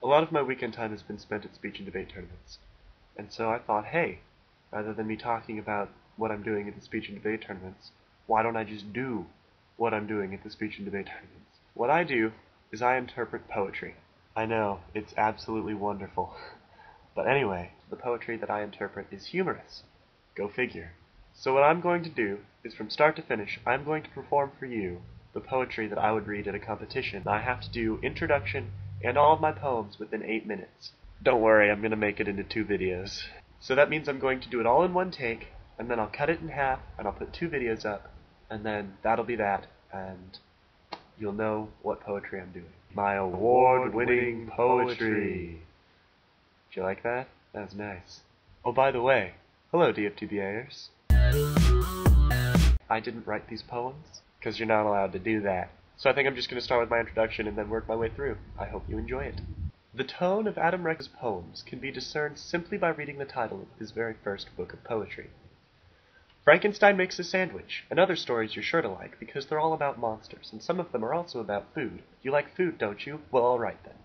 lot of my weekend time has been spent at speech and debate tournaments. And so I thought, hey, rather than me talking about what I'm doing at the speech and debate tournaments, why don't I just do what I'm doing at the speech and debate tournaments? What I do is I interpret poetry. I know, it's absolutely wonderful. But anyway, the poetry that I interpret is humorous. Go figure. So what I'm going to do is from start to finish, I'm going to perform for you the poetry that I would read at a competition. I have to do introduction and all of my poems within 8 minutes. Don't worry, I'm going to make it into 2 videos. So that means I'm going to do it all in one take, and then I'll cut it in half, and I'll put 2 videos up, and then that'll be that, and you'll know what poetry I'm doing. My award-winning poetry. Did you like that? That was nice. Oh, by the way, hello DFTBAers. I didn't write these poems, because you're not allowed to do that. So I think I'm just going to start with my introduction and then work my way through. I hope you enjoy it. The tone of Adam Rex's poems can be discerned simply by reading the title of his very first book of poetry. Frankenstein Makes a Sandwich, and other stories you're sure to like because they're all about monsters, and some of them are also about food. You like food, don't you? Well, alright then.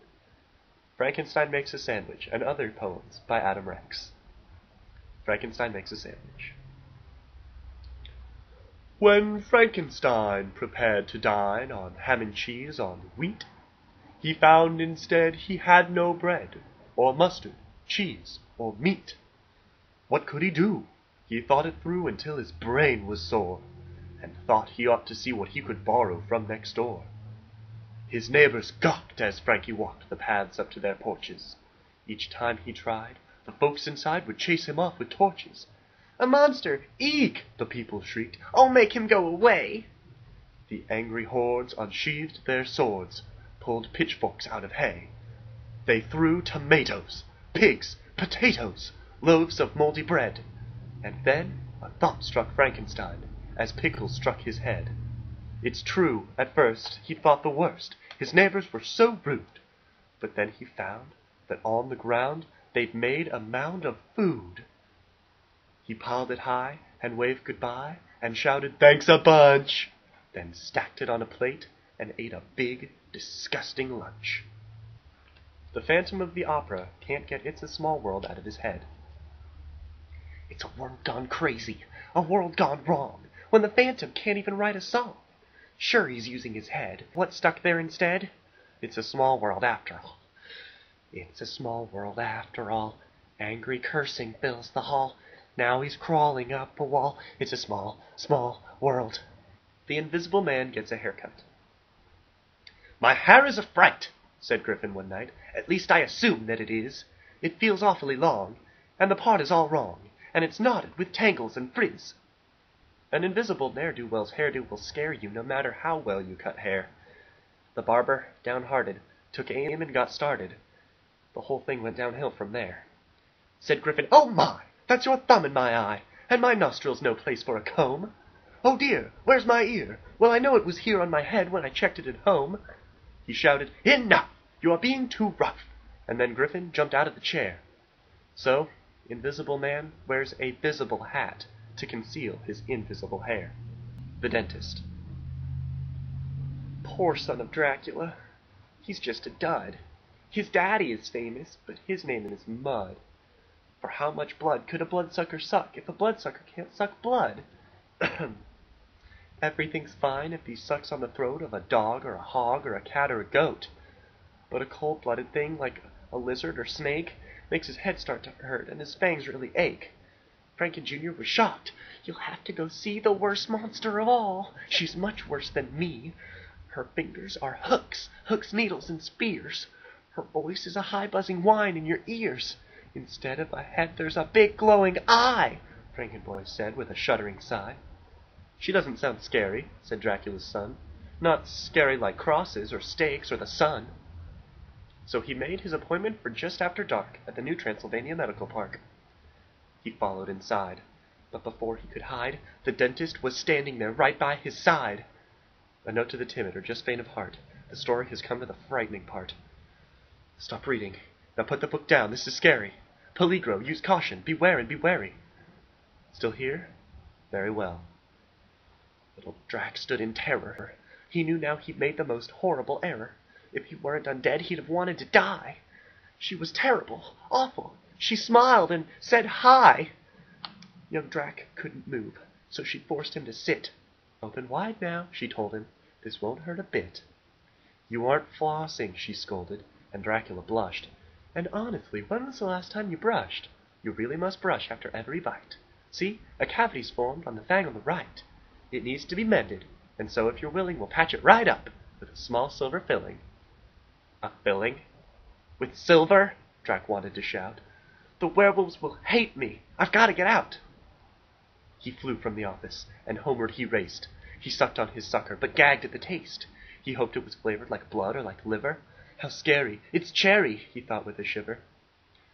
Frankenstein Makes a Sandwich, and other poems by Adam Rex. Frankenstein Makes a Sandwich. When Frankenstein prepared to dine on ham and cheese on wheat, he found instead he had no bread, or mustard, cheese, or meat. What could he do? He thought it through until his brain was sore, and thought he ought to see what he could borrow from next door. His neighbors gawked as Frankie walked the paths up to their porches. Each time he tried, the folks inside would chase him off with torches. "A monster! Eek!" the people shrieked. "Oh, make him go away!" The angry hordes unsheathed their swords, pulled pitchforks out of hay. They threw tomatoes, pigs, potatoes, loaves of moldy bread. And then a thought struck Frankenstein, as pickles struck his head. It's true, at first he thought the worst. His neighbors were so rude. But then he found that on the ground they'd made a mound of food. He piled it high, and waved goodbye, and shouted, "Thanks a bunch!" Then stacked it on a plate, and ate a big, disgusting lunch. The Phantom of the Opera can't get It's a Small World out of his head. It's a world gone crazy, a world gone wrong, when the Phantom can't even write a song. Sure, he's using his head. What's stuck there instead? It's a small world after all. It's a small world after all. Angry cursing fills the hall. Now he's crawling up a wall. It's a small, small world. The Invisible Man gets a haircut. "My hair is a fright," said Griffin one night. "At least I assume that it is. It feels awfully long, and the part is all wrong, and it's knotted with tangles and frizz." An invisible ne'er-do-well's hairdo will scare you no matter how well you cut hair. The barber, downhearted, took aim and got started. The whole thing went downhill from there. Said Griffin, "Oh my! That's your thumb in my eye, and my nostril's no place for a comb. Oh dear, where's my ear? Well, I know it was here on my head when I checked it at home." He shouted, "Enough! You are being too rough!" And then Griffin jumped out of the chair. So, Invisible Man wears a visible hat to conceal his invisible hair. The Dentist. Poor son of Dracula. He's just a dud. His daddy is famous, but his name is mud. For how much blood could a bloodsucker suck if a bloodsucker can't suck blood? Everything's fine if he sucks on the throat of a dog or a hog or a cat or a goat. But a cold-blooded thing like a lizard or snake makes his head start to hurt and his fangs really ache. Franken Jr. was shocked. "You'll have to go see the worst monster of all. She's much worse than me. Her fingers are hooks, needles, and spears. Her voice is a high buzzing whine in your ears. Instead of a head, there's a big glowing eye," Frankenboy said with a shuddering sigh. "She doesn't sound scary," said Dracula's son. "Not scary like crosses or stakes or the sun." So he made his appointment for just after dark at the New Transylvania Medical Park. He followed inside, but before he could hide, the dentist was standing there right by his side. A note to the timid or just faint of heart. The story has come to the frightening part. Stop reading. Now put the book down. This is scary. Peligro, use caution. Beware and be wary. Still here? Very well. Little Drac stood in terror. He knew now he'd made the most horrible error. If he weren't undead, he'd have wanted to die. She was terrible, awful. She smiled and said hi. Young Drac couldn't move, so she forced him to sit. Open wide now, she told him. This won't hurt a bit. You aren't flossing, she scolded, and Dracula blushed. And honestly, when was the last time you brushed? You really must brush after every bite. See, a cavity's formed on the fang on the right. It needs to be mended, and so if you're willing, we'll patch it right up with a small silver filling. A filling? With silver? Drac wanted to shout. The werewolves will hate me. I've got to get out. He flew from the office, and homeward he raced. He sucked on his sucker, but gagged at the taste. He hoped it was flavored like blood or like liver. How scary! It's cherry, he thought with a shiver.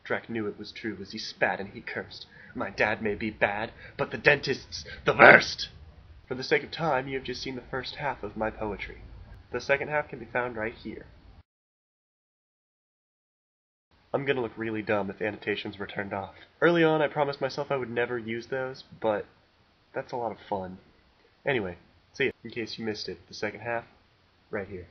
Drac knew it was true as he spat and he cursed. My dad may be bad, but the dentist's the worst! For the sake of time, you have just seen the first half of my poetry. The second half can be found right here. I'm gonna look really dumb if the annotations were turned off. Early on, I promised myself I would never use those, but that's a lot of fun. Anyway, see ya. In case you missed it, the second half, right here.